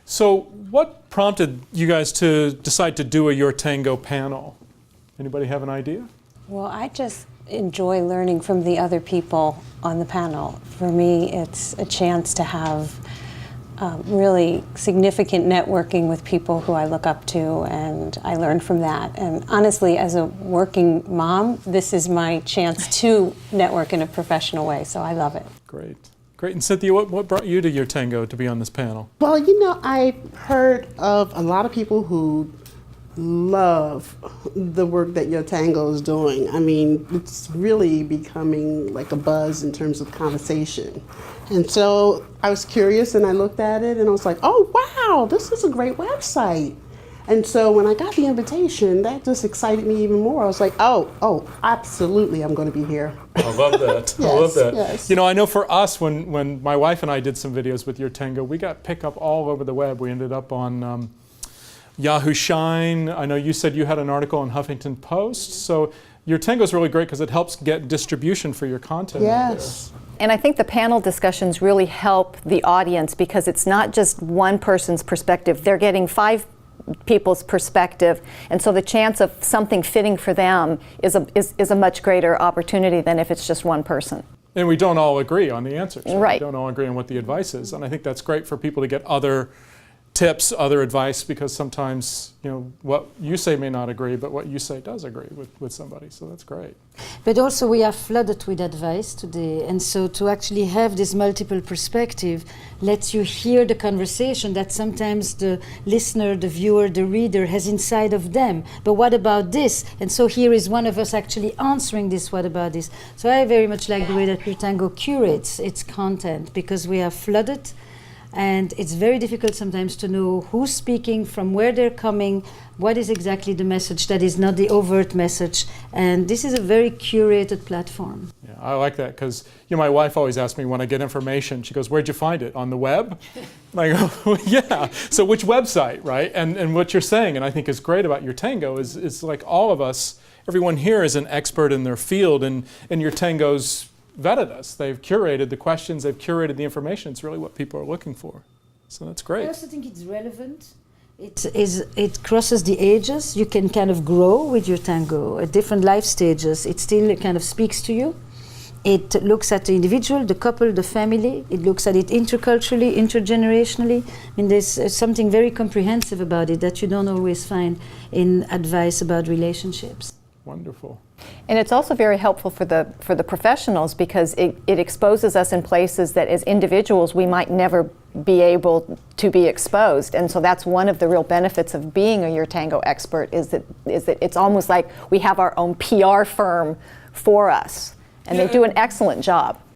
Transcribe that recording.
So what prompted you guys to decide to do a Your Tango panel? Anybody have an idea? Well, I just enjoy learning from the other people on the panel. For me, it's a chance to have really significant networking with people who I look up to, and I learn from that. And honestly, as a working mom, this is my chance to network in a professional way, so I love it. Great. Great. And Cynthia, what brought you to Your Tango to be on this panel? Well, you know, I've heard of a lot of people who love the work that Your Tango is doing. I mean, it's really becoming like a buzz in terms of conversation. And so I was curious and I looked at it and I was like, oh, wow, this is a great website. And so when I got the invitation, that just excited me even more. I was like, oh, absolutely, I'm going to be here. I love that. Yes, I love that. yes. You know, I know for us, when my wife and I did some videos with Your Tango, we got picked up all over the web. We ended up on Yahoo Shine. I know you said you had an article in Huffington Post. So Your Tango is really great because it helps get distribution for your content. Yes. And I think the panel discussions really help the audience because it's not just one person's perspective. They're getting 5 people's perspective, and so the chance of something fitting for them is a much greater opportunity than if it's just one person. And we don't all agree on the answers. Right. We don't all agree on what the advice is. And I think that's great for people to get other tips, other advice, because sometimes, you know, what you say may not agree, but what you say does agree with somebody. So that's great. But also we are flooded with advice today, and so to actually have this multiple perspective lets you hear the conversation that sometimes the listener, the viewer, the reader has inside of them. But what about this? And so here is one of us actually answering this, what about this? So I very much like the way that Your Tango curates its content, because we are flooded. And it's very difficult sometimes to know who's speaking, from where they're coming, what is exactly the message that is not the overt message. And this is a very curated platform. Yeah, I like that because, you know, my wife always asks me when I get information, she goes, where'd you find it? On the web? And I go, well, yeah. So which website, right? And what you're saying, and I think is great about Your Tango, is like all of us, everyone here is an expert in their field, and Your Tango's vetted us. They've curated the questions, they've curated the information. It's really what people are looking for. So that's great. I also think it's relevant. It crosses the ages. You can kind of grow with Your Tango at different life stages. It still kind of speaks to you. It looks at the individual, the couple, the family. It looks at it interculturally, intergenerationally. I mean, there's something very comprehensive about it that you don't always find in advice about relationships. Wonderful. And it's also very helpful for the professionals because it exposes us in places that as individuals we might never be able to be exposed. And so that's one of the real benefits of being a Your Tango expert is that it's almost like we have our own PR firm for us. And they do an excellent job.